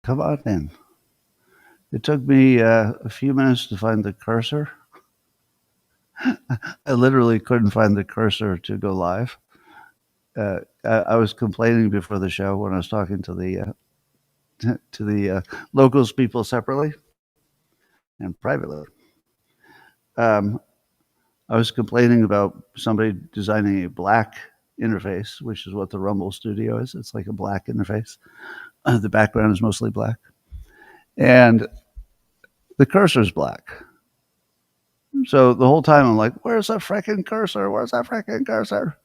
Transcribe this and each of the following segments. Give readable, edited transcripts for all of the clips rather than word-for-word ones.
Come on in. It took me a few minutes to find the cursor. I literally couldn't find the cursor to go live. I was complaining before the show when I was talking to the locals people separately and privately. Um, I was complaining about somebody designing a black interface, which is what the Rumble Studio is. It's like a black interface. The background is mostly black, and the cursor is black. So the whole time I'm like, "Where's that freaking cursor? Where's that freaking cursor?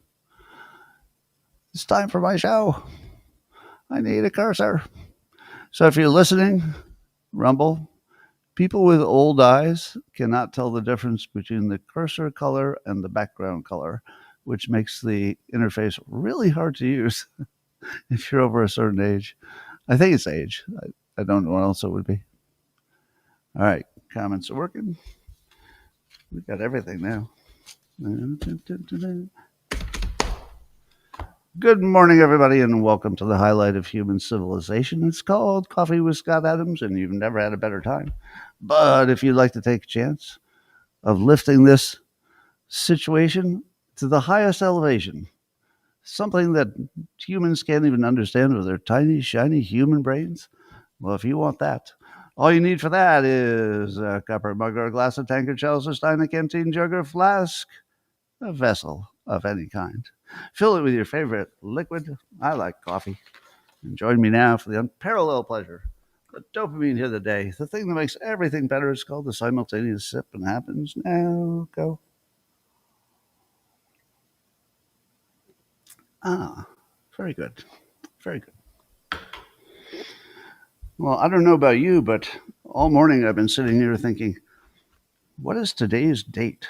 It's time for my show. I need a cursor." So if you're listening, Rumble, people with old eyes cannot tell the difference between the cursor color and the background color, which makes the interface really hard to use if you're over a certain age. I think it's age. I don't know what else it would be. All right, comments are working. We've got everything now. Good morning, everybody, and welcome to the highlight of human civilization. It's called Coffee with Scott Adams, and you've never had a better time. But if you'd like to take a chance of lifting this situation to the highest elevation, something that humans can't even understand with their tiny, shiny human brains, well, if you want that, all you need for that is a cup or mug or a glass, of tankard, chalice, or stein, a canteen, jug, or flask, a vessel of any kind. Fill it with your favorite liquid. I like coffee. And join me now for the unparalleled pleasure, the dopamine hit of the day. The thing that makes everything better is called the simultaneous sip and happens now. Go. Ah, very good. Very good. Well, I don't know about you, but all morning I've been sitting here thinking, what is today's date?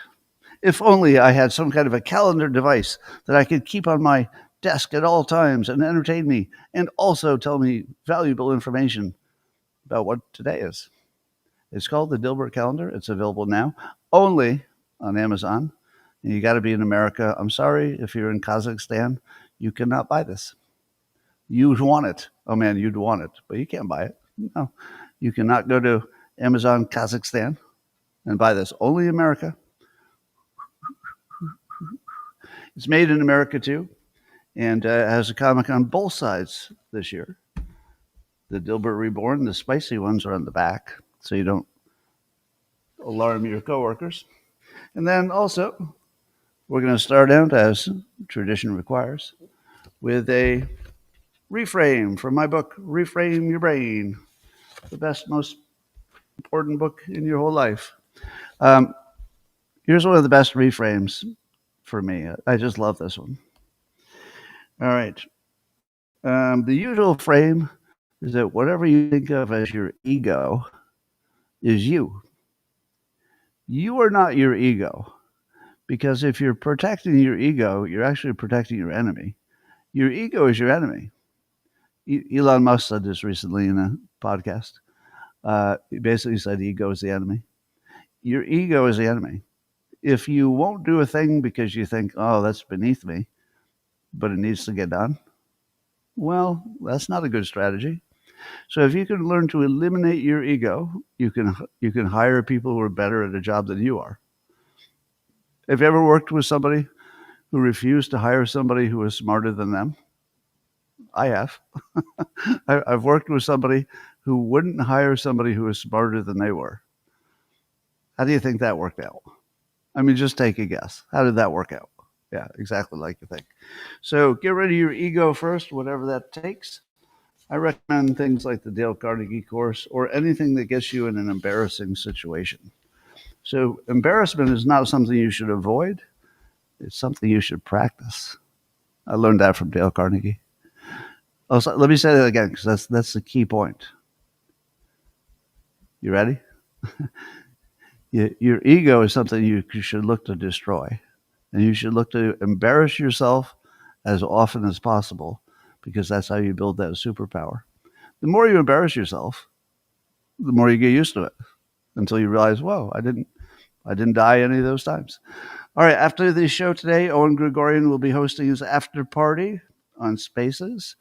If only I had some kind of a calendar device that I could keep on my desk at all times and entertain me and also tell me valuable information about what today is. It's called the Dilbert Calendar. It's available now only on Amazon. And you got to be in America. I'm sorry if you're in Kazakhstan, you cannot buy this. You'd want it. Oh man, you'd want it, but you can't buy it. No, you cannot go to Amazon Kazakhstan and buy this. Only America. It's made in America too, and has a comic on both sides this year. The Dilbert Reborn, the spicy ones are on the back, so you don't alarm your coworkers. And then also, we're going to start out, as tradition requires, with a reframe from my book, Reframe Your Brain, the best, most important book in your whole life. Here's one of the best reframes for me. I just love this one. All right. The usual frame is that whatever you think of as your ego is you. You are not your ego, because if you're protecting your ego, you're actually protecting your enemy. Your ego is your enemy. Elon Musk said this recently in a podcast. He basically said ego is the enemy. Your ego is the enemy. If you won't do a thing because you think, oh, that's beneath me, but it needs to get done, well, that's not a good strategy. So if you can learn to eliminate your ego, you can hire people who are better at a job than you are. Have you ever worked with somebody who refused to hire somebody who was smarter than them? I have. I've worked with somebody who wouldn't hire somebody who was smarter than they were. How do you think that worked out? I mean, just take a guess. How did that work out? Yeah, exactly like you think. So get rid of your ego first, whatever that takes. I recommend things like the Dale Carnegie course or anything that gets you in an embarrassing situation. So embarrassment is not something you should avoid. It's something you should practice. I learned that from Dale Carnegie. Also, let me say that again, because that's the key point. You ready? Your ego is something you should look to destroy. And you should look to embarrass yourself as often as possible, because that's how you build that superpower. The more you embarrass yourself, the more you get used to it, until you realize, whoa, I didn't die any of those times. All right, after the show today, Owen Gregorian will be hosting his after party on Spaces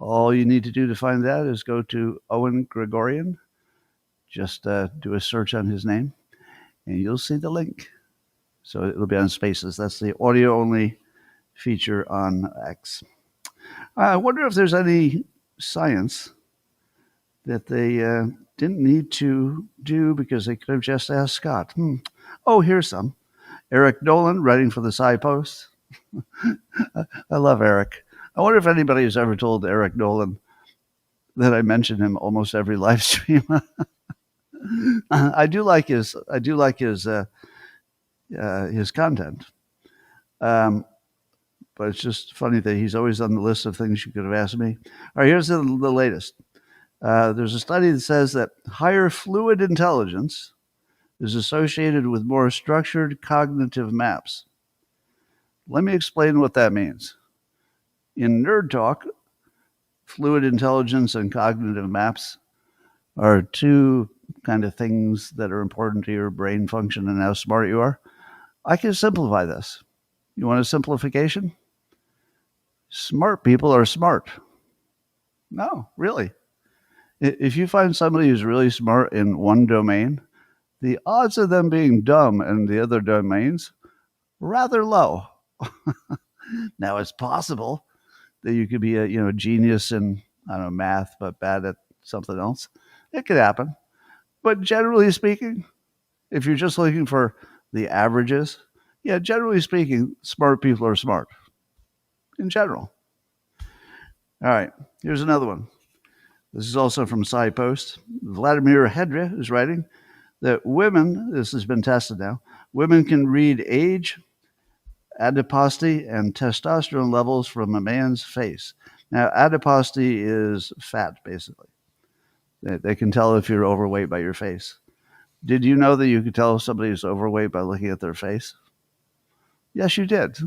All you need to do to find that is go to Owen Gregorian. Just do a search on his name, and you'll see the link. So it'll be on Spaces. That's the audio-only feature on X. I wonder if there's any science that they didn't need to do because they could have just asked Scott. Oh, here's some. Eric Nolan writing for the Sci Post. I love Eric. I wonder if anybody has ever told Eric Nolan that I mention him almost every live stream. I do like his content, but it's just funny that he's always on the list of things you could have asked me. All right, here's the latest. There's a study that says that higher fluid intelligence is associated with more structured cognitive maps. Let me explain what that means. In nerd talk, fluid intelligence and cognitive maps are two kind of things that are important to your brain function and how smart you are. I can simplify this. You want a simplification? Smart people are smart. No, really. If you find somebody who's really smart in one domain, the odds of them being dumb in the other domains, rather low. Now, it's possible that you could be a genius in, I don't know, math, but bad at something else. It could happen. But generally speaking, if you're just looking for the averages, yeah, generally speaking, smart people are smart in general. All right, here's another one. This is also from Sci Post. Vladimir Hedra is writing that women, this has been tested now, women can read age, adiposity, and testosterone levels from a man's face. Now, adiposity is fat, basically. They can tell if you're overweight by your face. Did you know that you could tell if somebody is overweight by looking at their face? Yes, you did.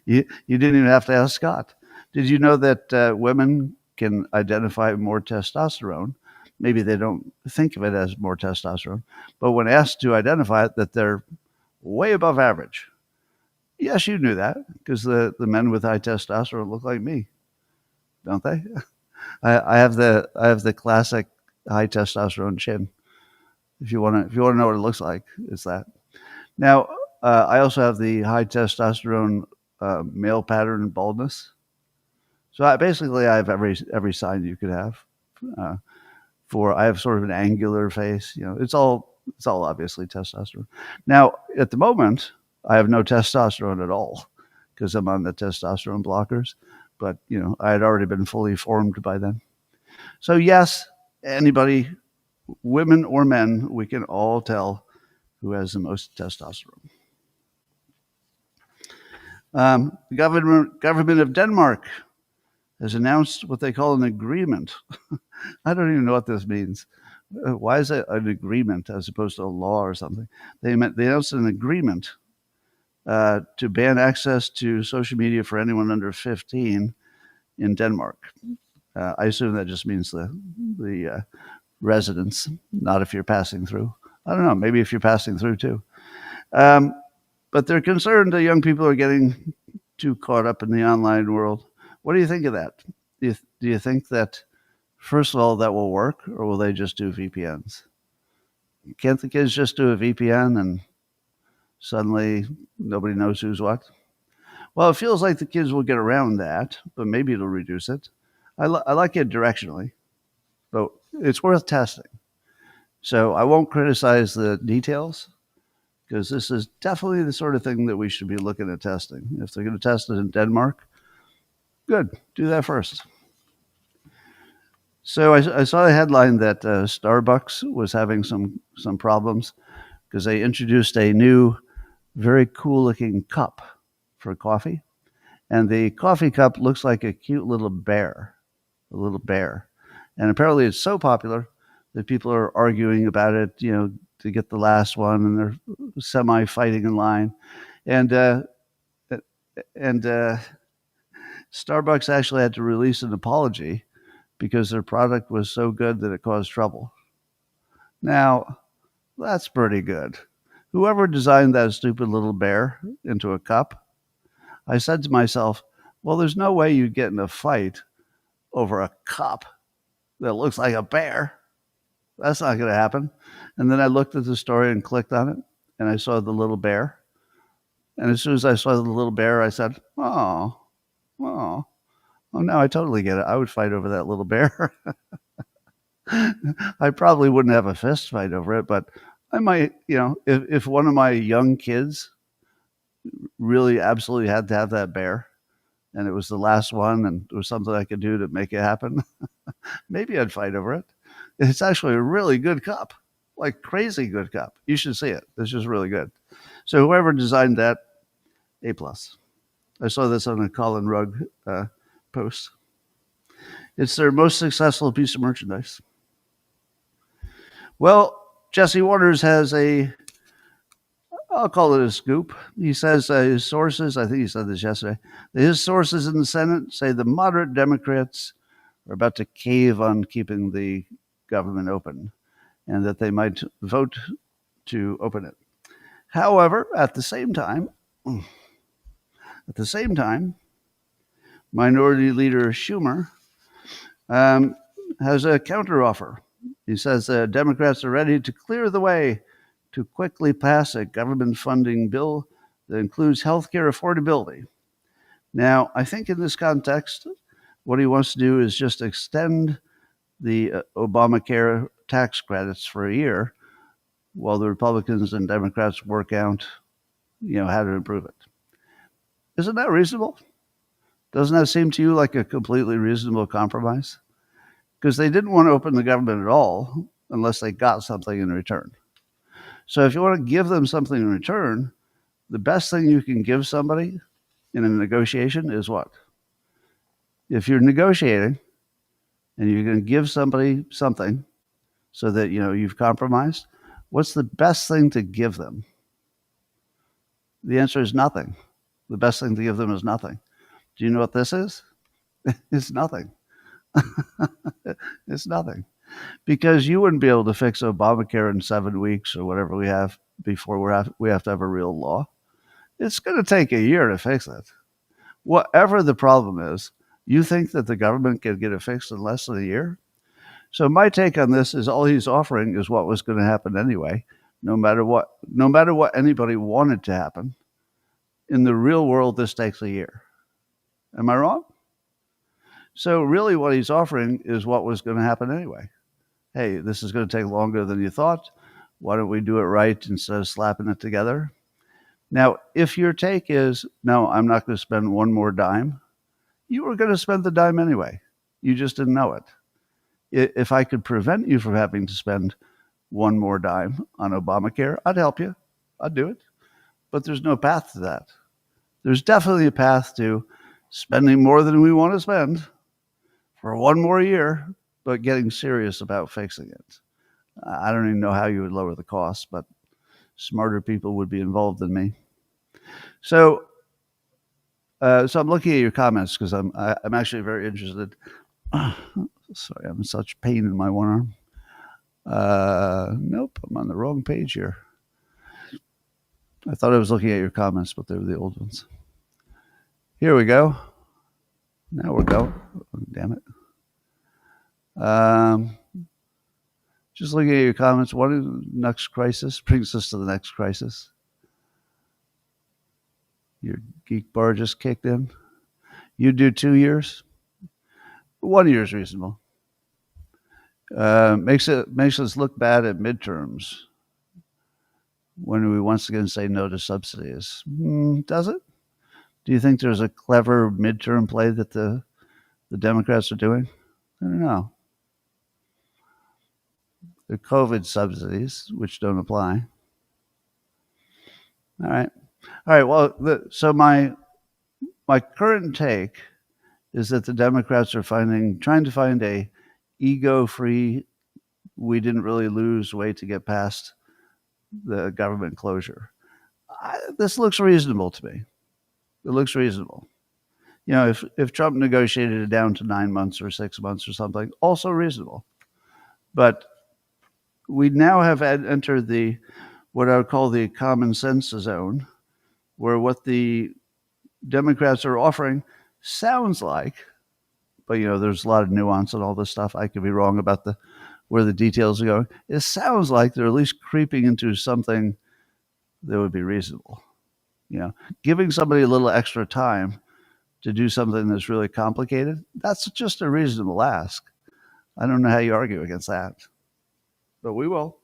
You didn't even have to ask Scott. Did you know that women can identify more testosterone? Maybe they don't think of it as more testosterone, but when asked to identify it, that they're way above average. Yes, you knew that because the men with high testosterone look like me, don't they? I have the classic high testosterone chin. If you want to know what it looks like, it's that. Now, I also have the high testosterone male pattern baldness. So I have every sign you could have. I have sort of an angular face. It's all obviously testosterone. Now, at the moment, I have no testosterone at all because I'm on the testosterone blockers. But I had already been fully formed by then. So yes, anybody, women or men, we can all tell who has the most testosterone. The government of Denmark has announced what they call an agreement. I don't even know what this means. Why is it an agreement as opposed to a law or something? They announced an agreement to ban access to social media for anyone under 15 in Denmark. I assume that just means the residents, not if you're passing through. I don't know, maybe if you're passing through too. But they're concerned that young people are getting too caught up in the online world. What do you think of that? Do you think that, first of all, that will work, or will they just do VPNs? Can't the kids just do a VPN and suddenly nobody knows who's what? Well, it feels like the kids will get around that, but maybe it'll reduce it. I like it directionally, but it's worth testing. So I won't criticize the details because this is definitely the sort of thing that we should be looking at testing. If they're going to test it in Denmark, good, do that first. So I saw a headline that Starbucks was having some problems because they introduced a new, very cool-looking cup for coffee. And the coffee cup looks like a cute little bear, And apparently it's so popular that people are arguing about it, to get the last one, and they're semi-fighting in line. And Starbucks actually had to release an apology because their product was so good that it caused trouble. Now, that's pretty good. Whoever designed that stupid little bear into a cup, I said to myself, well, there's no way you'd get in a fight over a cup that looks like a bear. That's not going to happen. And then I looked at the story and clicked on it, and I saw the little bear. And as soon as I saw the little bear, I said, oh, oh, oh, now I totally get it. I would fight over that little bear. I probably wouldn't have a fist fight over it, but I might, if one of my young kids really absolutely had to have that bear and it was the last one and there was something I could do to make it happen, maybe I'd fight over it. It's actually a really good cup, like crazy good cup. You should see it. It's just really good. So whoever designed that, A+. I saw this on a Colin Rugg post. It's their most successful piece of merchandise. Well, Jesse Waters has I'll call it a scoop. He says his sources, I think he said this yesterday, his sources in the Senate say the moderate Democrats are about to cave on keeping the government open and that they might vote to open it. However, at the same time, Minority Leader Schumer has a counteroffer. He says Democrats are ready to clear the way to quickly pass a government funding bill that includes healthcare affordability. Now, I think in this context, what he wants to do is just extend the Obamacare tax credits for a year while the Republicans and Democrats work out, how to improve it. Isn't that reasonable? Doesn't that seem to you like a completely reasonable compromise? Because they didn't want to open the government at all unless they got something in return. So if you want to give them something in return, the best thing you can give somebody in a negotiation is what? If you're negotiating and you're going to give somebody something so that, you've compromised, what's the best thing to give them? The answer is nothing. The best thing to give them is nothing. Do you know what this is? It's nothing. It's nothing. Because you wouldn't be able to fix Obamacare in 7 weeks or whatever we have before we have to have a real law. It's going to take a year to fix it. Whatever the problem is, you think that the government can get it fixed in less than a year? So my take on this is all he's offering is what was going to happen anyway, no matter what anybody wanted to happen. In the real world, this takes a year. Am I wrong? So really what he's offering is what was going to happen anyway. Hey, this is going to take longer than you thought. Why don't we do it right instead of slapping it together? Now, if your take is, no, I'm not going to spend one more dime, you were going to spend the dime anyway. You just didn't know it. If I could prevent you from having to spend one more dime on Obamacare, I'd help you. I'd do it. But there's no path to that. There's definitely a path to spending more than we want to spend for one more year, but getting serious about fixing it. I don't even know how you would lower the cost, but smarter people would be involved than me. So I'm looking at your comments because I'm actually very interested. Sorry, I'm in such pain in my one arm. Nope, I'm on the wrong page here. I thought I was looking at your comments, but they were the old ones. Here we go. Now we're going. Oh, damn it. Just looking at your comments. What is the next crisis? Brings us to the next crisis. Your geek bar just kicked in. You do 2 years. 1 year is reasonable. Makes us look bad at midterms when we once again say no to subsidies. Does it? Do you think there's a clever midterm play that the Democrats are doing? I don't know. The COVID subsidies, which don't apply. All right. Well, so my current take is that the Democrats are trying to find a ego-free, we didn't really lose way to get past the government closure. This looks reasonable to me. It looks reasonable. If Trump negotiated it down to 9 months or 6 months or something, also reasonable. But we now have entered what I would call the common sense zone, where what the Democrats are offering sounds like but there's a lot of nuance in all this stuff. I could be wrong about where the details are going. It sounds like they're at least creeping into something that would be reasonable. Giving somebody a little extra time to do something that's really complicated, that's just a reasonable ask. I don't know how you argue against that, but we will.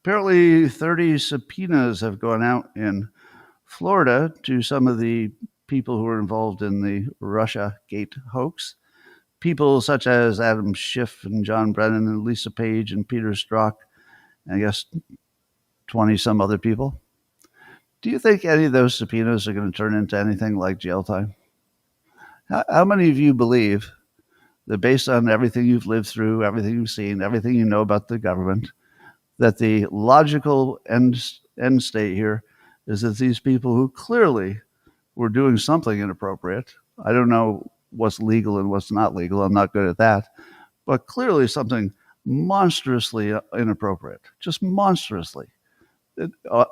Apparently, 30 subpoenas have gone out in Florida to some of the people who were involved in the Russia Gate hoax. People such as Adam Schiff and John Brennan and Lisa Page and Peter Strzok, and I guess 20 some other people. Do you think any of those subpoenas are going to turn into anything like jail time? How many of you believe that based on everything you've lived through, everything you've seen, everything you know about the government, that the logical end state here is that these people who clearly were doing something inappropriate, I don't know what's legal and what's not legal, I'm not good at that, but clearly something monstrously inappropriate, just monstrously,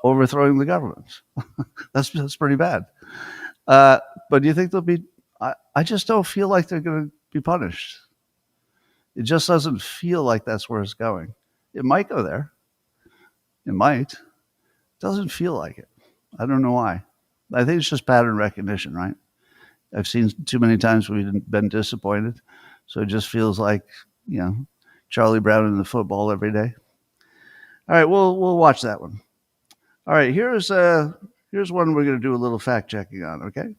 overthrowing the government. That's pretty bad. But do you think they'll be, I just don't feel like they're going to be punished. It just doesn't feel like that's where it's going. It might go there. It might. It doesn't feel like it. I don't know why. I think it's just pattern recognition, right? I've seen too many times we've been disappointed. So it just feels like, Charlie Brown in the football every day. All right, we'll watch that one. All right, here's one we're going to do a little fact checking on, okay?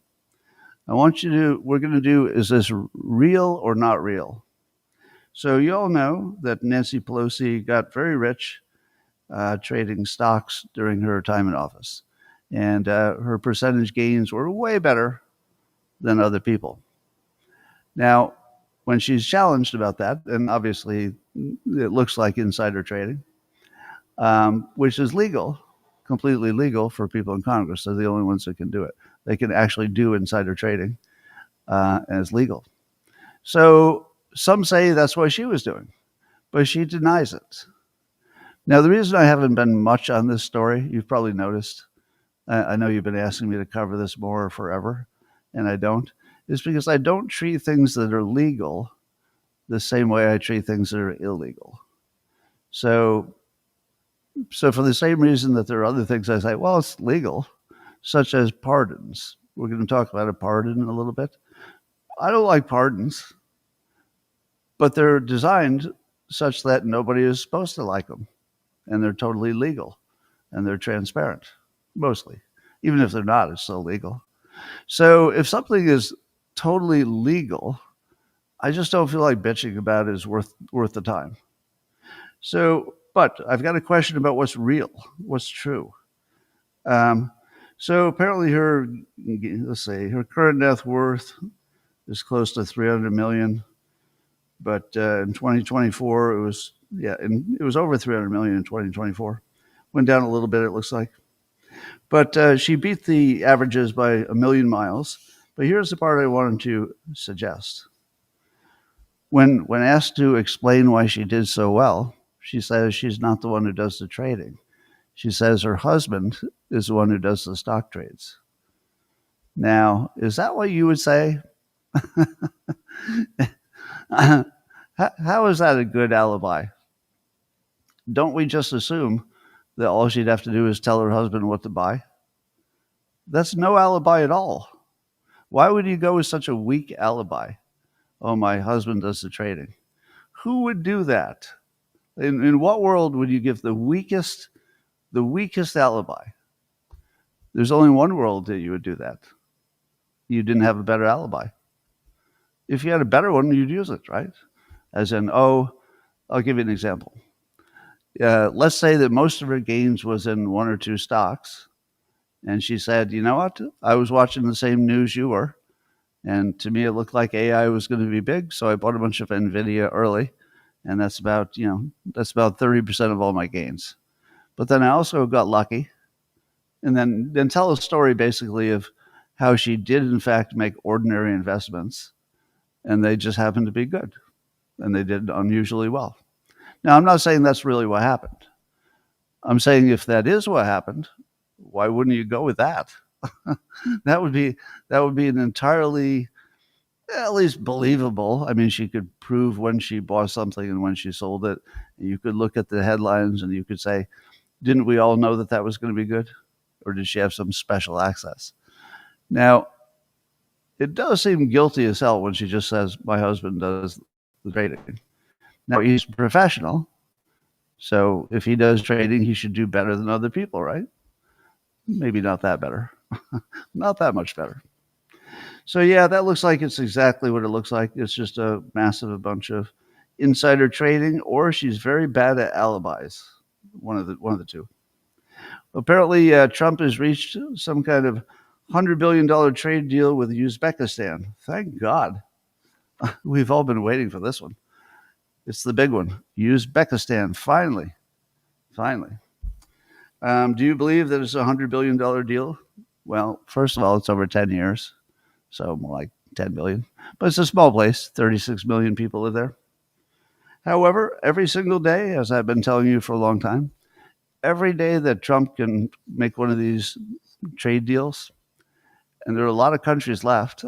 We're going to do, is this real or not real? So you all know that Nancy Pelosi got very rich trading stocks during her time in office. And her percentage gains were way better than other people. Now, when she's challenged about that, and obviously it looks like insider trading, which is legal, completely legal for people in Congress. They're the only ones that can do it. They can actually do insider trading, and it's legal. So some say that's what she was doing, but she denies it. Now, the reason I haven't been much on this story, you've probably noticed, I know you've been asking me to cover this more forever, and I don't, is because I don't treat things that are legal the same way I treat things that are illegal. So for the same reason that there are other things I say, well, it's legal, such as pardons. We're going to talk about a pardon in a little bit. I don't like pardons, but they're designed such that nobody is supposed to like them, and they're totally legal, and they're transparent, mostly. Even if they're not, it's still legal. So if something is totally legal, I just don't feel like bitching about it is worth the time. So, but I've got a question about what's real, what's true. So apparently her current net worth is close to 300 million, but in 2024 it was over 300 million in 2024. Went down a little bit, it looks like. But she beat the averages by a million miles. But here's the part I wanted to suggest. When asked to explain why she did so well, she says she's not the one who does the trading. She says her husband is the one who does the stock trades. Now, is that what you would say? How is that a good alibi? Don't we just assume that all she'd have to do is tell her husband what to buy? That's no alibi at all. Why would you go with such a weak alibi? Oh, my husband does the trading. Who would do that? In what world would you give the weakest alibi? There's only one world that you would do that. You didn't have a better alibi. If you had a better one, you'd use it, right? As in, I'll give you an example. Let's say that most of her gains was in one or two stocks. And she said, you know what? I was watching the same news you were. And to me, it looked like AI was going to be big. So I bought a bunch of NVIDIA early. And that's about 30% of all my gains. But then I also got lucky. And then tell a story basically of how she did, in fact, make ordinary investments. And they just happened to be good. And they did unusually well. Now, I'm not saying that's really what happened. I'm saying if that is what happened, why wouldn't you go with that? That would be an entirely at least believable. I mean, she could prove when she bought something and when she sold it. You could look at the headlines and you could say, didn't we all know that that was going to be good? Or did she have some special access? Now, it does seem guilty as hell when she just says, my husband does the trading. Now, he's a professional. So if he does trading, he should do better than other people, right? Maybe not that better. Not that much better. So yeah, that looks like it's exactly what it looks like. It's just a massive bunch of insider trading, or she's very bad at alibis. One of the two. Apparently, Trump has reached some kind of $100 billion trade deal with Uzbekistan. Thank God. We've all been waiting for this one. It's the big one. Uzbekistan, finally. Finally. Do you believe that it's a $100 billion deal? Well, first of all, it's over 10 years. So more like 10 billion. But it's a small place. 36 million people live there. However, every single day, as I've been telling you for a long time, every day that Trump can make one of these trade deals, and there are a lot of countries left,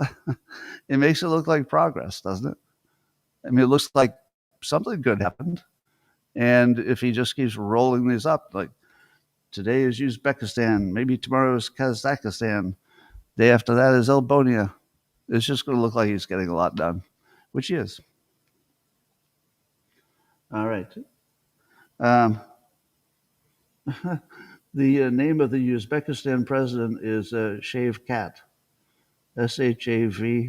it makes it look like progress, doesn't it? I mean, it looks like something good happened. And if he just keeps rolling these up, like today is Uzbekistan, maybe tomorrow is Kazakhstan, day after that is Albania, it's just going to look like he's getting a lot done, which he is. All right. The name of the Uzbekistan president is Shave Cat, Shavkat.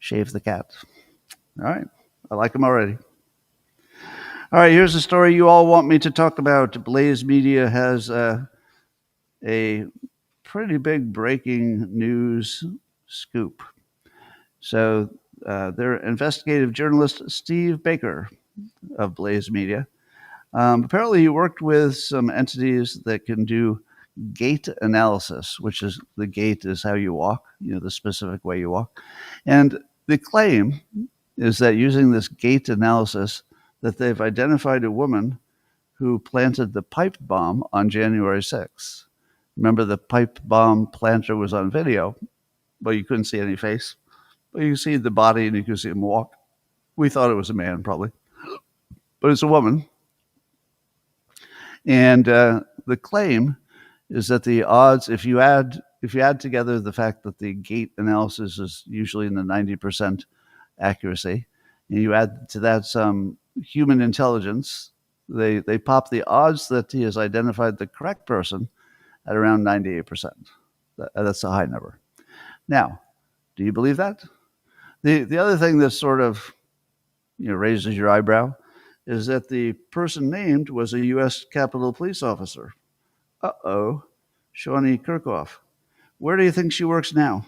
Shave the cat. All right. I like him already. All right, here's the story you all want me to talk about. Blaze Media has a pretty big breaking news scoop. So their investigative journalist, Steve Baker of Blaze Media, apparently he worked with some entities that can do gait analysis, which is the gait is how you walk, the specific way you walk. And the claim is that using this gait analysis, that they've identified a woman who planted the pipe bomb on January 6th. Remember, the pipe bomb planter was on video, but you couldn't see any face. But you could see the body and you could see him walk. We thought it was a man, probably, but it's a woman. And the claim is that the odds, if you add together the fact that the gait analysis is usually in the 90% accuracy, and you add to that some human intelligence, they pop the odds that he has identified the correct person at around 98%. That's a high number. Now, do you believe that? The other thing that sort of raises your eyebrow is that the person named was a U.S. Capitol Police officer. Shawnee Kirkhoff. Where do you think she works now?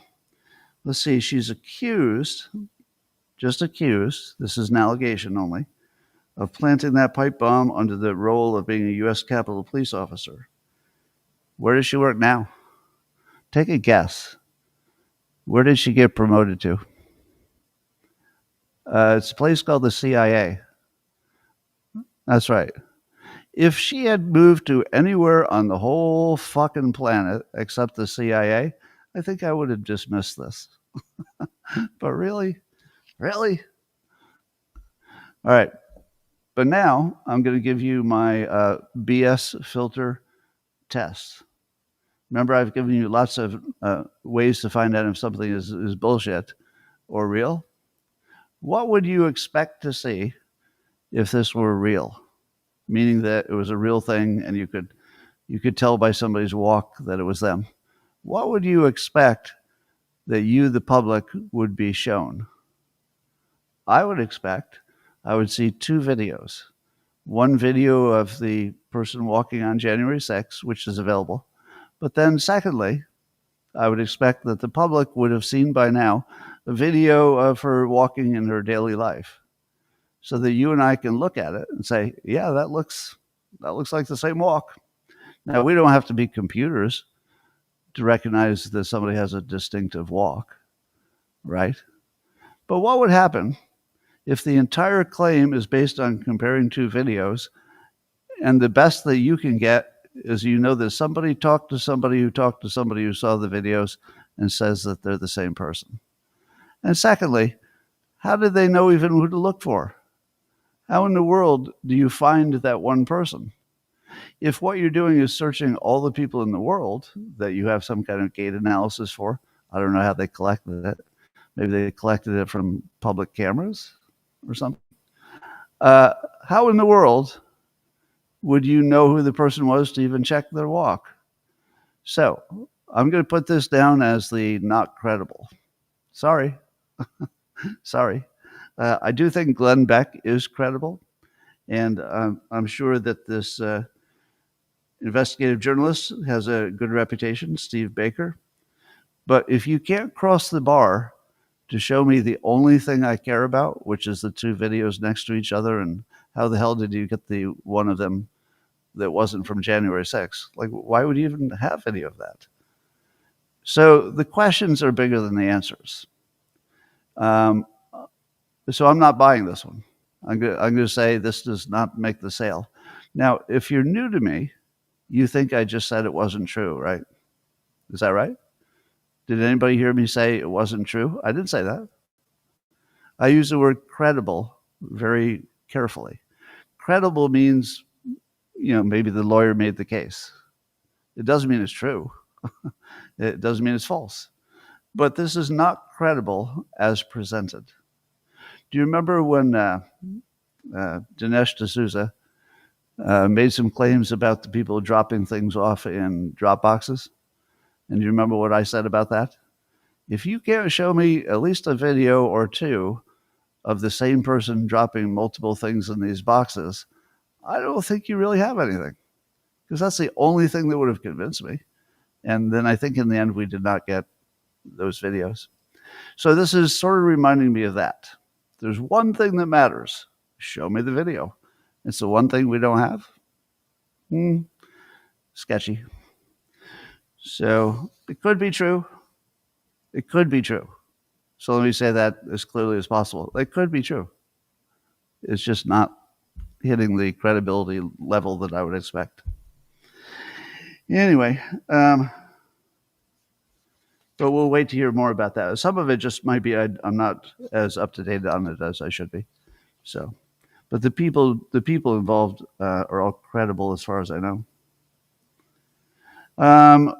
Let's see, she's accused, just accused, this is an allegation only, of planting that pipe bomb under the role of being a U.S. Capitol Police officer. Where does she work now? Take a guess. Where did she get promoted to? It's a place called the CIA. That's right. If she had moved to anywhere on the whole fucking planet except the CIA, I think I would have dismissed this. But really? Really? All right. But now I'm going to give you my BS filter test. Remember, I've given you lots of ways to find out if something is bullshit or real. What would you expect to see if this were real? Meaning that it was a real thing and you could tell by somebody's walk that it was them. What would you expect that you, the public, would be shown? I would see two videos. One video of the person walking on January 6th, which is available. But then secondly, I would expect that the public would have seen by now a video of her walking in her daily life, so that you and I can look at it and say, yeah, that looks like the same walk. Now, we don't have to be computers to recognize that somebody has a distinctive walk, right? But what would happen if the entire claim is based on comparing two videos, and the best that you can get is that somebody talked to somebody who talked to somebody who saw the videos and says that they're the same person? And secondly, how did they know even who to look for? How in the world do you find that one person? If what you're doing is searching all the people in the world that you have some kind of gait analysis for, I don't know how they collected it. Maybe they collected it from public cameras or something. How in the world would you know who the person was to even check their walk? So I'm going to put this down as the not credible. Sorry. Sorry. I do think Glenn Beck is credible. And I'm sure that this investigative journalist has a good reputation, Steve Baker. But if you can't cross the bar to show me the only thing I care about, which is the two videos next to each other, and how the hell did you get the one of them that wasn't from January 6th? Like, why would you even have any of that? So the questions are bigger than the answers. So I'm not buying this one. I'm going to say this does not make the sale. Now, if you're new to me, you think I just said it wasn't true, right? Is that right? Did anybody hear me say it wasn't true? I didn't say that. I use the word credible very carefully. Credible means, maybe the lawyer made the case. It doesn't mean it's true. It doesn't mean it's false. But this is not credible as presented. Do you remember when Dinesh D'Souza made some claims about the people dropping things off in drop boxes? And do you remember what I said about that? If you can't show me at least a video or two of the same person dropping multiple things in these boxes, I don't think you really have anything, because that's the only thing that would have convinced me. And then I think in the end, we did not get those videos. So this is sort of reminding me of that. There's one thing that matters. Show me the video. It's the one thing we don't have. Sketchy. So it could be true. It could be true. So let me say that as clearly as possible. It could be true. It's just not hitting the credibility level that I would expect. Anyway, but we'll wait to hear more about that. Some of it just might be I'm not as up to date on it as I should be. So, but the people involved are all credible as far as I know.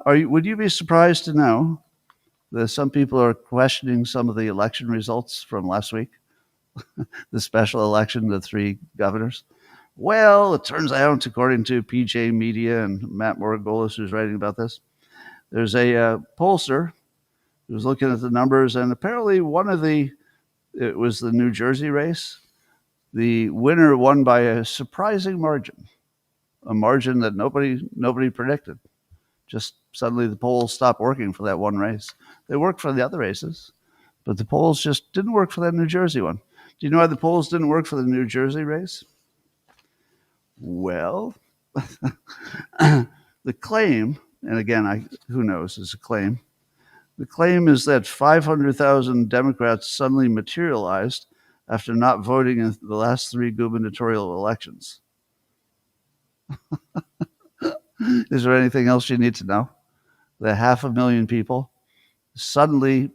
Would you be surprised to know that some people are questioning some of the election results from last week? The special election, the 3 governors. Well, it turns out, according to PJ Media and Matt Margolis, who's writing about this, there's a pollster who's looking at the numbers, and apparently it was the New Jersey race. The winner won by a surprising margin, a margin that nobody predicted. Just suddenly the polls stopped working for that one race. They worked for the other races, but the polls just didn't work for that New Jersey one. Do you know why the polls didn't work for the New Jersey race? Well, the claim, and again, who knows, is a claim. The claim is that 500,000 Democrats suddenly materialized after not voting in the last 3 gubernatorial elections. Is there anything else you need to know? That 500,000 people suddenly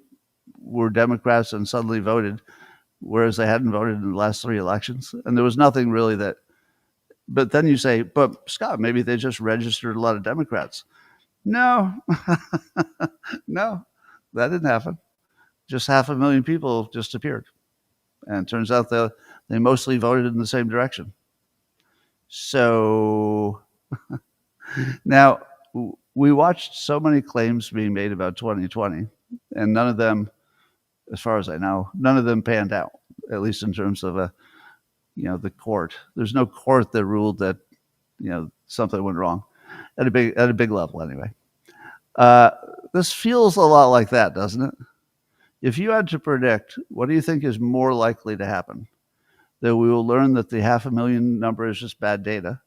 were Democrats and suddenly voted, whereas they hadn't voted in the last 3 elections. And there was nothing really that, but then you say, but Scott, maybe they just registered a lot of Democrats. No, no, that didn't happen. Just 500,000 people just appeared. And it turns out that they mostly voted in the same direction. So now we watched so many claims being made about 2020, and none of them, as far as I know, none of them panned out, at least in terms of the court. There's no court that ruled that, something went wrong at a big level anyway. This feels a lot like that, doesn't it? If you had to predict, what do you think is more likely to happen? That we will learn that the 500,000 number is just bad data,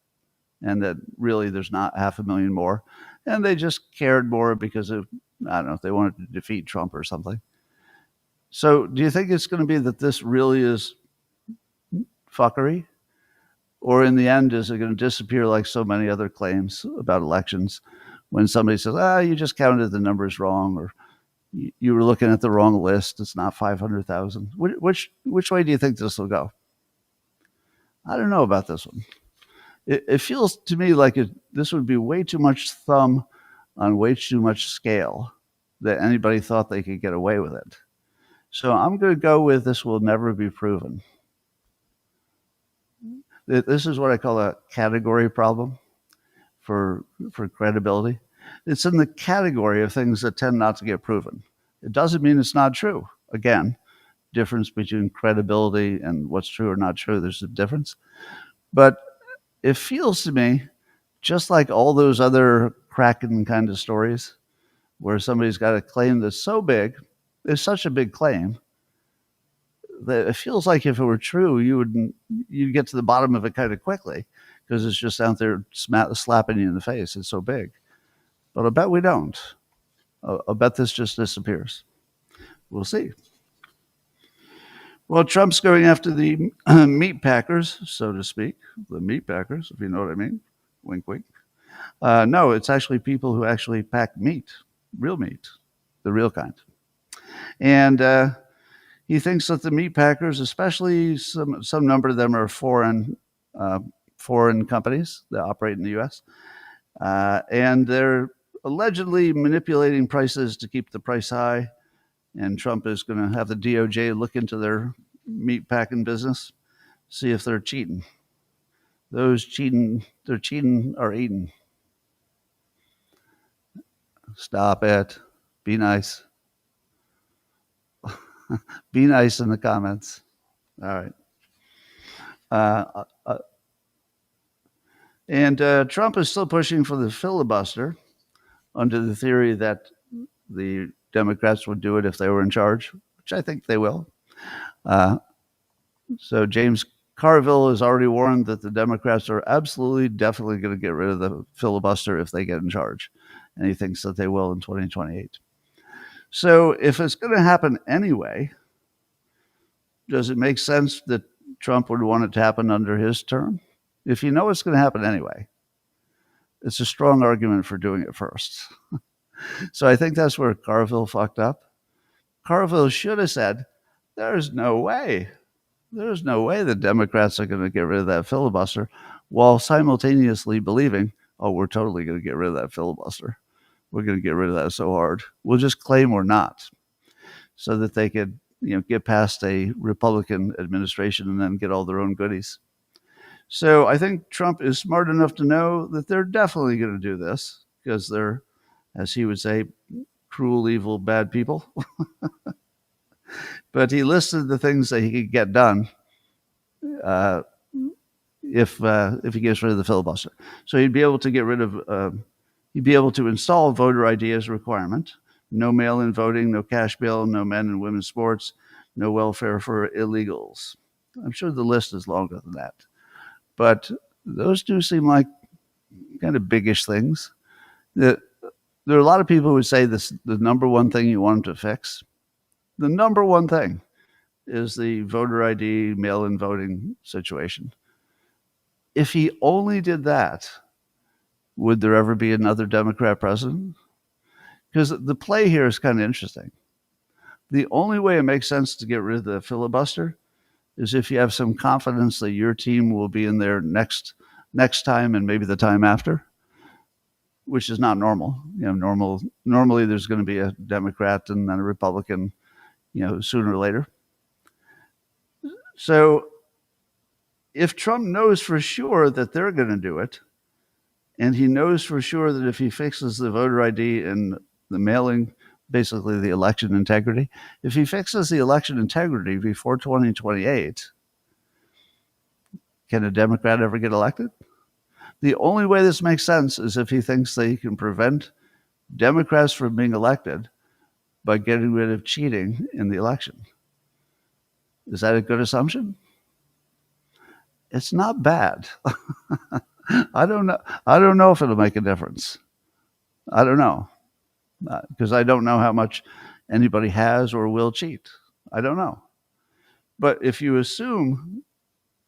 and that really there's not 500,000 more, and they just cared more because of, I don't know, if they wanted to defeat Trump or something. So do you think it's going to be that this really is fuckery? Or in the end, is it going to disappear like so many other claims about elections when somebody says, you just counted the numbers wrong, or you were looking at the wrong list. It's not 500,000. Which way do you think this will go? I don't know about this one. It feels to me like this would be way too much thumb on way too much scale that anybody thought they could get away with it. So I'm going to go with this will never be proven. This is what I call a category problem for credibility. It's in the category of things that tend not to get proven. It doesn't mean it's not true. Again, difference between credibility and what's true or not true, there's a difference. But it feels to me just like all those other Kraken kind of stories where somebody's got a claim that's so big, it's such a big claim that it feels like if it were true, you'd get to the bottom of it kind of quickly because it's just out there slapping you in the face. It's so big. But I bet we don't. I'll bet this just disappears. We'll see. Well, Trump's going after the meat packers, so to speak. The meat packers, if you know what I mean. Wink, wink. No, it's actually people who actually pack meat, real meat, the real kind. And he thinks that the meat packers, especially some number of them are foreign companies that operate in the U.S., and they're allegedly manipulating prices to keep the price high. And Trump is going to have the DOJ look into their meat packing business, see if they're cheating. They're cheating or eating. Stop it. Be nice. Be nice in the comments. All right. And Trump is still pushing for the filibuster under the theory that the Democrats would do it if they were in charge, which I think they will. So James Carville has already warned that the Democrats are absolutely, definitely going to get rid of the filibuster if they get in charge. And he thinks that they will in 2028. So if it's going to happen anyway, does it make sense that Trump would want it to happen under his term? If you know it's going to happen anyway, it's a strong argument for doing it first. So I think that's where Carville fucked up. Carville should have said, there's no way the Democrats are going to get rid of that filibuster, while simultaneously believing, oh, we're totally going to get rid of that filibuster. We're going to get rid of that so hard. We'll just claim we're not, so that they could, get past a Republican administration and then get all their own goodies. So I think Trump is smart enough to know that they're definitely going to do this because they're, as he would say, cruel, evil, bad people. But he listed the things that he could get done if he gets rid of the filibuster. So he'd be able to get rid of, he'd be able to install voter ID as a requirement. No mail-in voting, no cash bail, no men and women's sports, no welfare for illegals. I'm sure the list is longer than that. But those do seem like kind of biggish things. There are a lot of people who would say this, the number one thing you want him to fix, the number one thing is the voter ID, mail-in voting situation. If he only did that, would there ever be another Democrat president? Because the play here is kind of interesting. The only way it makes sense to get rid of the filibuster is if you have some confidence that your team will be in there next time and maybe the time after, which is not normal. Normally there's going to be a Democrat and then a Republican, sooner or later. So if Trump knows for sure that they're going to do it, and he knows for sure that if he fixes the voter ID and the mailing, basically the election integrity, if he fixes the election integrity before 2028, can a Democrat ever get elected? The only way this makes sense is if he thinks that he can prevent Democrats from being elected by getting rid of cheating in the election. Is that a good assumption? It's not bad. I don't know if it'll make a difference. I don't know. Because I don't know how much anybody has or will cheat. I don't know. But if you assume,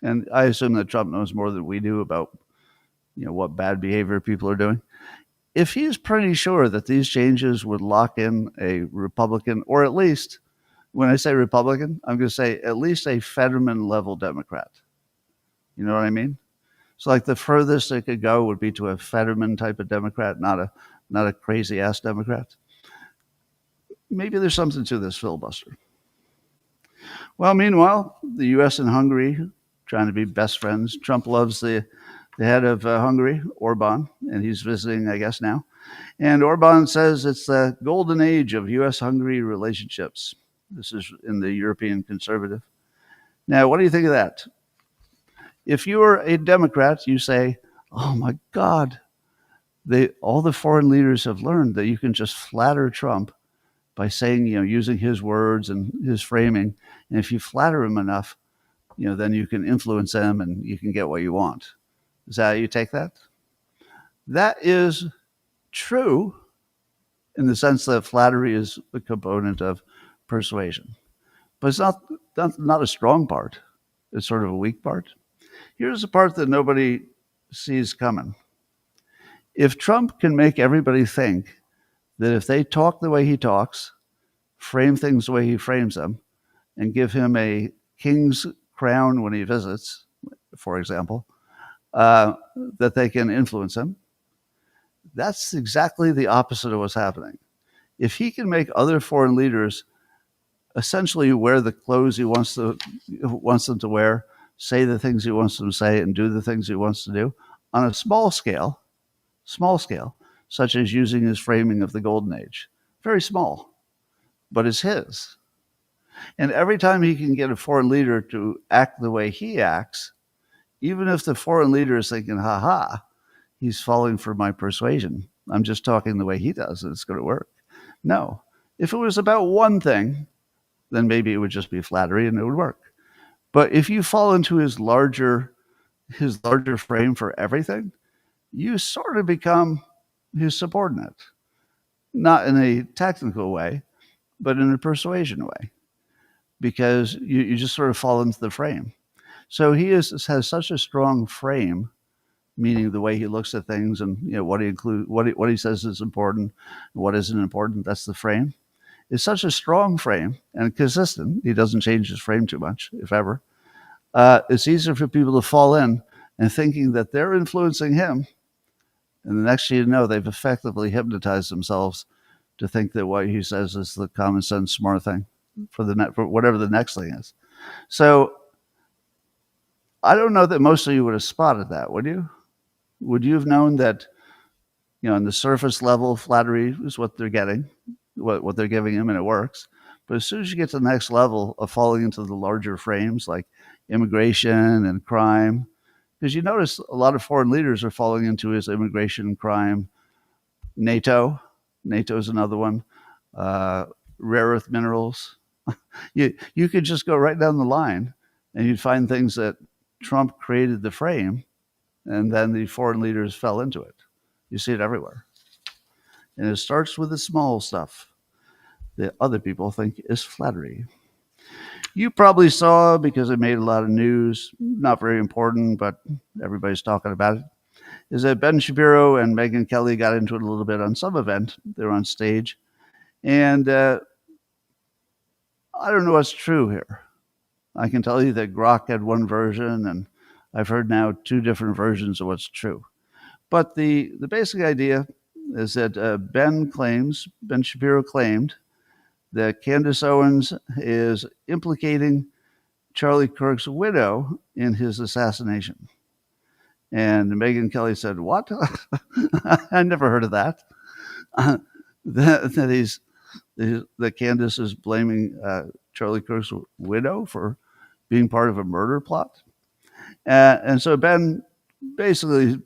and I assume that Trump knows more than we do about, what bad behavior people are doing. if he's pretty sure that these changes would lock in a Republican, or at least, when I say Republican, I'm going to say at least a Fetterman level Democrat. You know what I mean? So like the furthest it could go would be to a Fetterman type of Democrat, not a crazy ass Democrat. Maybe there's something to this filibuster. Well, meanwhile, the U.S. and Hungary trying to be best friends. Trump loves the head of Hungary, Orban, and he's visiting, I guess, now. And Orban says it's the golden age of U.S.-Hungary relationships. This is in the European Conservative. Now, what do you think of that? If you are a Democrat, you say, oh my God, all the foreign leaders have learned that you can just flatter Trump by saying, using his words and his framing. And if you flatter him enough, then you can influence them and you can get what you want. Is that how you take that? That is true in the sense that flattery is a component of persuasion. But it's not a strong part. It's sort of a weak part. Here's the part that nobody sees coming. If Trump can make everybody think that if they talk the way he talks, frame things the way he frames them, and give him a king's crown when he visits, for example, that they can influence him, that's exactly the opposite of what's happening. If he can make other foreign leaders essentially wear the clothes he wants them to wear, say the things he wants them to say, and do the things he wants to do on a small scale, such as using his framing of the Golden Age. Very small, but it's his. And every time he can get a foreign leader to act the way he acts, even if the foreign leader is thinking, he's falling for my persuasion. I'm just talking the way he does, and it's going to work. No. If it was about one thing, then maybe it would just be flattery and it would work. But if you fall into his larger frame for everything, you sort of become his subordinate. Not in a technical way, but in a persuasion way. Because you just sort of fall into the frame. So he has such a strong frame, meaning the way he looks at things and what he says is important, what isn't important. That's the frame. It's such a strong frame and consistent. He doesn't change his frame too much, if ever. It's easier for people to fall in and thinking that they're influencing him, and the next thing you know, they've effectively hypnotized themselves to think that what he says is the common sense, smart thing for whatever the next thing is. So I don't know that most of you would have spotted that, would you? Would you have known that, on the surface level, flattery is what they're getting, what they're giving him, and it works. But as soon as you get to the next level of falling into the larger frames like immigration and crime, because you notice a lot of foreign leaders are falling into his immigration and crime. NATO is another one. Rare earth minerals. You could just go right down the line and you'd find things that Trump created the frame, and then the foreign leaders fell into it. You see it everywhere. And it starts with the small stuff that other people think is flattery. You probably saw, because it made a lot of news, not very important, but everybody's talking about it, is that Ben Shapiro and Megyn Kelly got into it a little bit on some event. They were on stage. And I don't know what's true here. I can tell you that Grok had one version, and I've heard now two different versions of what's true. But the basic idea is that Ben Shapiro claimed that Candace Owens is implicating Charlie Kirk's widow in his assassination. And Megyn Kelly said, what? I never heard of that. That Candace is blaming Charlie Kirk's widow for being part of a murder plot. And so Ben basically,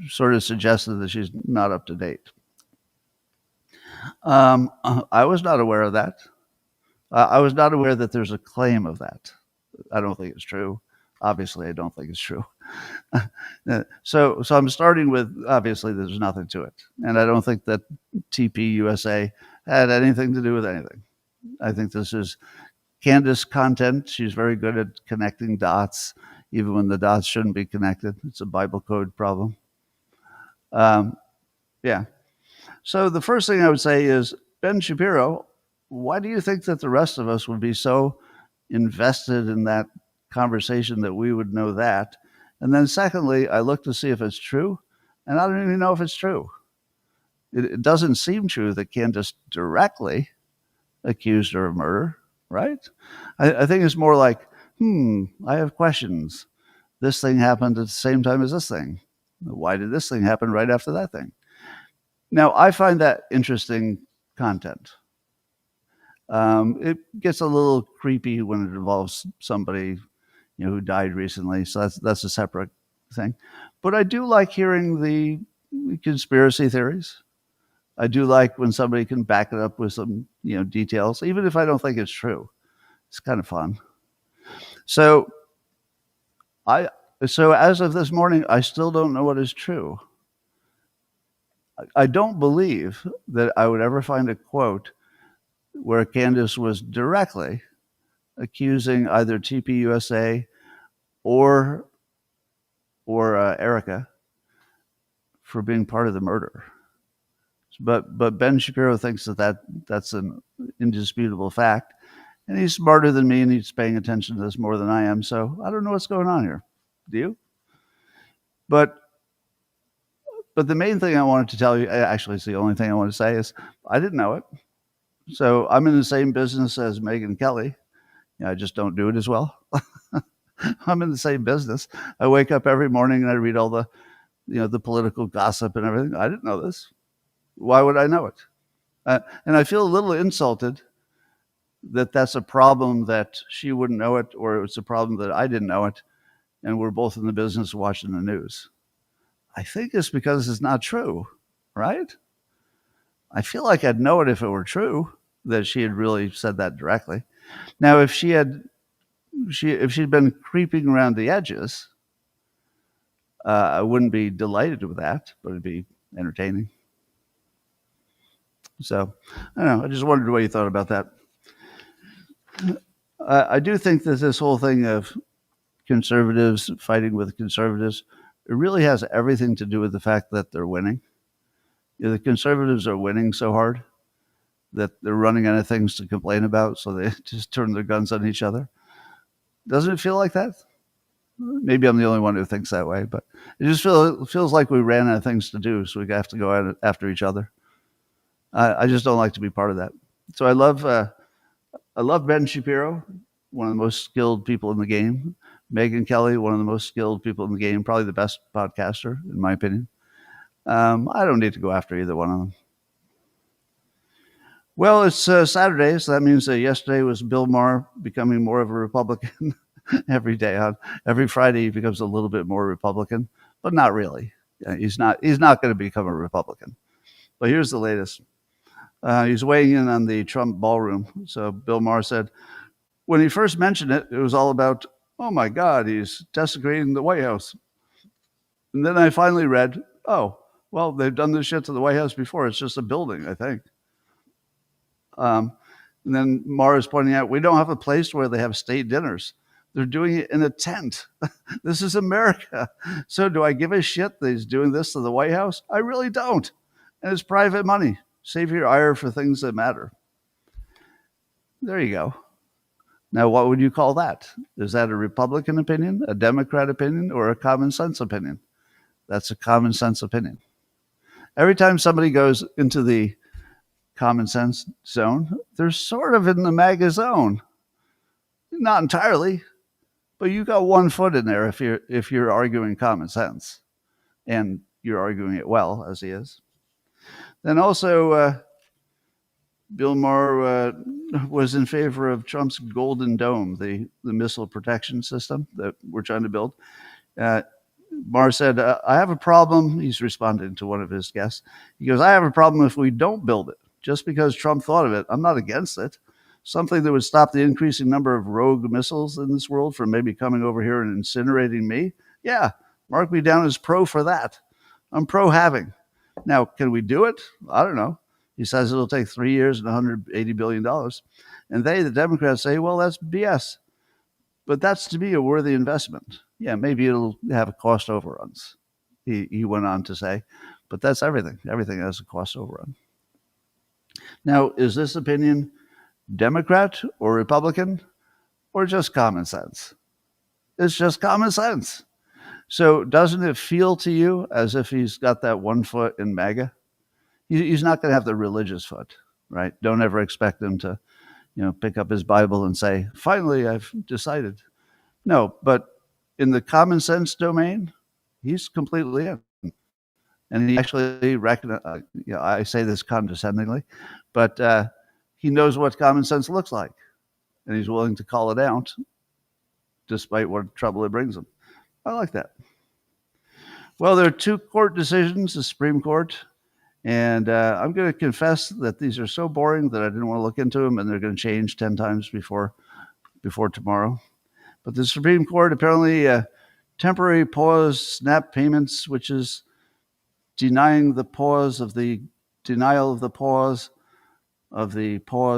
sort of suggested that she's not up to date. I was not aware of that. I was not aware that there's a claim of that. I don't think it's true. Obviously, I don't think it's true. So I'm starting with, obviously, there's nothing to it. And I don't think that TPUSA had anything to do with anything. I think this is Candace content. She's very good at connecting dots, even when the dots shouldn't be connected. It's a Bible code problem. Yeah. So the first thing I would say is, Ben Shapiro, why do you think that the rest of us would be so invested in that conversation that we would know that? And then secondly, I look to see if it's true, and I don't even know if it's true. It doesn't seem true that Candace directly accused her of murder, right? I think it's more like, I have questions. This thing happened at the same time as this thing. Why did this thing happen right after that thing? Now, I find that interesting content. It gets a little creepy when it involves somebody who died recently, so that's a separate thing. But I do like hearing the conspiracy theories. I do like when somebody can back it up with some details, even if I don't think it's true. It's kind of fun. So I so as of this morning, I still don't know what is true. I don't believe that I would ever find a quote where Candace was directly accusing either TPUSA or Erica for being part of the murder. But Ben Shapiro thinks that's an indisputable fact, and he's smarter than me, and he's paying attention to this more than I am. So I don't know what's going on here. Do you? But the main thing I wanted to tell you, actually, it's the only thing I want to say, is I didn't know it. So I'm in the same business as Megyn Kelly. I just don't do it as well. I'm in the same business. I wake up every morning and I read all the, the political gossip and everything. I didn't know this. Why would I know it? And I feel a little insulted that that's a problem that she wouldn't know it, or it's a problem that I didn't know it, and we're both in the business of watching the news. I think it's because it's not true, right? I feel like I'd know it if it were true that she had really said that directly. Now, if she'd been creeping around the edges, I wouldn't be delighted with that, but it'd be entertaining. So, I don't know. I just wondered what you thought about that. I do think that this whole thing of conservatives fighting with conservatives, it really has everything to do with the fact that they're winning. The conservatives are winning so hard that they're running out of things to complain about, so they just turn their guns on each other. Doesn't it feel like that? Maybe I'm the only one who thinks that way, but it just feels like we ran out of things to do, so we have to go after each other. I just don't like to be part of that. So I love Ben Shapiro, one of the most skilled people in the game. Megyn Kelly, one of the most skilled people in the game, probably the best podcaster, in my opinion. I don't need to go after either one of them. Well, it's Saturday, so that means that yesterday was Bill Maher becoming more of a Republican. Every day, every Friday, he becomes a little bit more Republican, but not really. He's not going to become a Republican. But here's the latest. He's weighing in on the Trump ballroom. So Bill Maher said, when he first mentioned it, it was all about, oh my God, he's desecrating the White House. And then I finally read, oh, well, they've done this shit to the White House before. It's just a building, I think. And then Maher is pointing out, we don't have a place where they have state dinners. They're doing it in a tent. This is America. So do I give a shit that he's doing this to the White House? I really don't. And it's private money. Save your ire for things that matter. There you go. Now, what would you call that? Is that a Republican opinion, a Democrat opinion, or a common sense opinion? That's a common sense opinion. Every time somebody goes into the common sense zone, they're sort of in the MAGA zone. Not entirely, but you got 1 foot in there if you're arguing common sense, and you're arguing it well, as he is. Then also, Bill Maher was in favor of Trump's Golden Dome, the missile protection system that we're trying to build. Maher said, I have a problem. He's responding to one of his guests. He goes, I have a problem if we don't build it. Just because Trump thought of it, I'm not against it. Something that would stop the increasing number of rogue missiles in this world from maybe coming over here and incinerating me. Yeah, mark me down as pro for that. I'm pro having. Now, can we do it? I don't know. He says it'll take 3 years and $180 billion. And the Democrats, say, well, that's BS. But that's, to me, a worthy investment. Yeah, maybe it'll have cost overruns, he went on to say. But that's everything. Everything has a cost overrun. Now, is this opinion Democrat or Republican or just common sense? It's just common sense. So doesn't it feel to you as if he's got that one foot in MAGA? He's not going to have the religious foot, right? Don't ever expect him to, pick up his Bible and say, finally, I've decided. No, but in the common sense domain, he's completely in. And he actually I say this condescendingly, but he knows what common sense looks like, and he's willing to call it out despite what trouble it brings him. I like that. Well, there are 2 court decisions, the Supreme Court, and I'm going to confess that these are so boring that I didn't want to look into them, and they're going to change 10 times before tomorrow. But the Supreme Court apparently temporary pause SNAP payments, which is denying the pause of the denial of the pause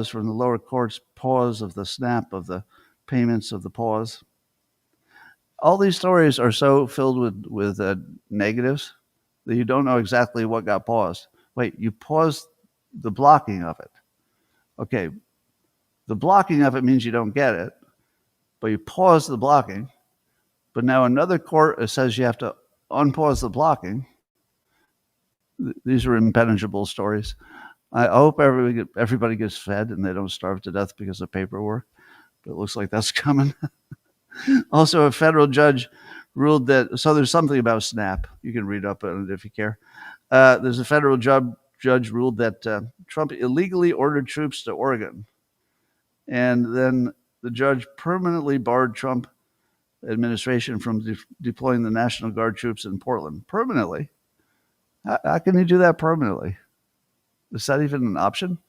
from the lower courts, pause of the SNAP of the payments of the pause. All these stories are so filled with negatives that you don't know exactly what got paused. Wait, you paused the blocking of it. Okay, the blocking of it means you don't get it, but you pause the blocking. But now another court says you have to unpause the blocking. These are impenetrable stories. I hope everybody gets fed and they don't starve to death because of paperwork. But it looks like that's coming. Also, a federal judge ruled that, so there's something about SNAP. You can read up on it if you care. There's a federal judge ruled that Trump illegally ordered troops to Oregon. And then the judge permanently barred Trump administration from deploying the National Guard troops in Portland. Permanently? How can he do that permanently? Is that even an option?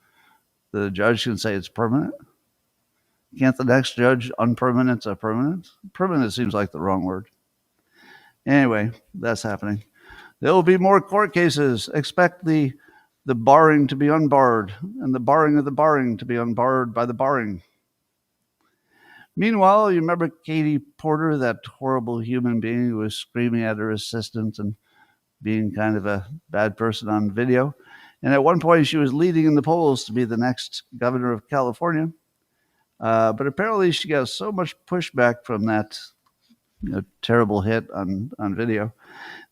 The judge can say it's permanent? Can't the next judge unpermanent a permanent? Permanent seems like the wrong word. Anyway, that's happening. There will be more court cases. Expect the barring to be unbarred and the barring of the barring to be unbarred by the barring. Meanwhile, you remember Katie Porter, that horrible human being who was screaming at her assistant and being kind of a bad person on video. And at one point, she was leading in the polls to be the next governor of California. But apparently, she got so much pushback from that terrible hit on video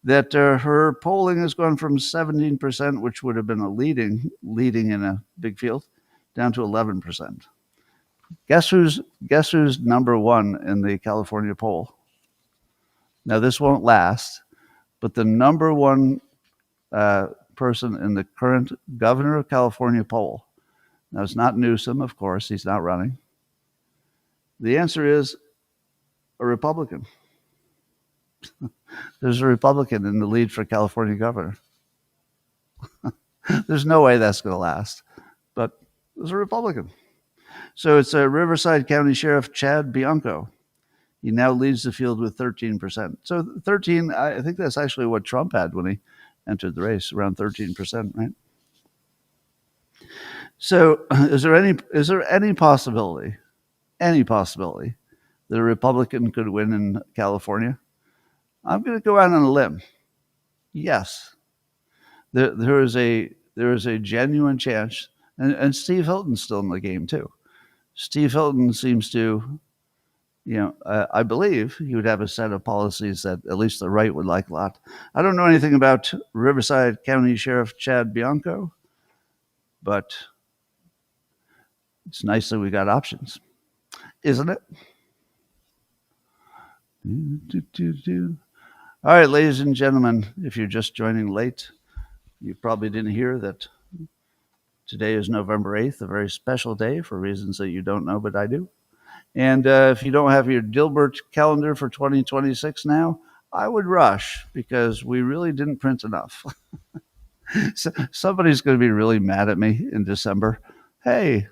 that her polling has gone from 17%, which would have been a leading in a big field, down to 11%. Guess who's number one in the California poll? Now, this won't last, but the number one person in the current governor of California poll, now it's not Newsom, of course, he's not running. The answer is a Republican. There's a Republican in the lead for California governor. There's no way that's going to last, but there's a Republican. So it's a Riverside County Sheriff Chad Bianco. He now leads the field with 13%. So 13, I think that's actually what Trump had when he entered the race, around 13%, right? So is there any possibility that a Republican could win in California? I'm going to go out on a limb. Yes. There is a genuine chance, and Steve Hilton's still in the game too. Steve Hilton seems to, I believe he would have a set of policies that at least the right would like a lot. I don't know anything about Riverside County Sheriff Chad Bianco, but it's nice that we got options, isn't it? All right, ladies and gentlemen, if you're just joining late, you probably didn't hear that today is November 8th, a very special day for reasons that you don't know, but I do. And if you don't have your Dilbert calendar for 2026 now, I would rush because we really didn't print enough. So somebody's going to be really mad at me in December. Hey,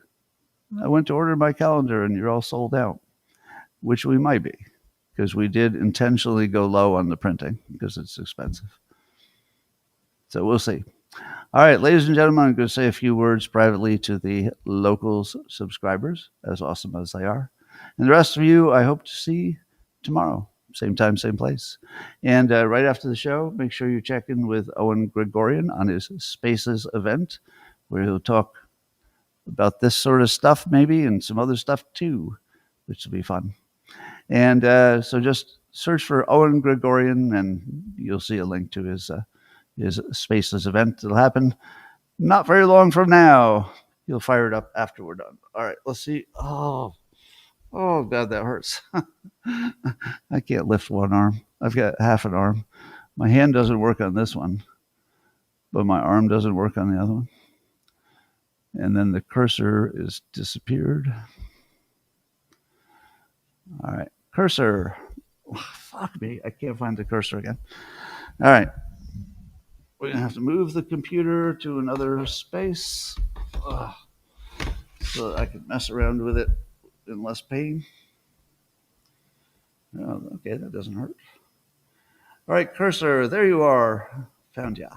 I went to order my calendar and you're all sold out, which we might be because we did intentionally go low on the printing because it's expensive. So we'll see. All right, ladies and gentlemen, I'm going to say a few words privately to the Locals subscribers, as awesome as they are. And the rest of you, I hope to see tomorrow. same time, same place. And right after the show, make sure you check in with Owen Gregorian on his Spaces event, where he'll talk about this sort of stuff maybe and some other stuff too, which will be fun. And so just search for Owen Gregorian and you'll see a link to his Spaces event. It'll happen not very long from now. You'll fire it up after we're done. All right, let's see. Oh God, that hurts. I can't lift one arm. I've got half an arm. My hand doesn't work on this one, but my arm doesn't work on the other one. And then the cursor is disappeared. All right, cursor. Fuck me, I can't find the cursor again. All right, we're gonna have to move the computer to another space so that I can mess around with it in less pain. Oh, okay, that doesn't hurt. All right, cursor, there you are. Found ya.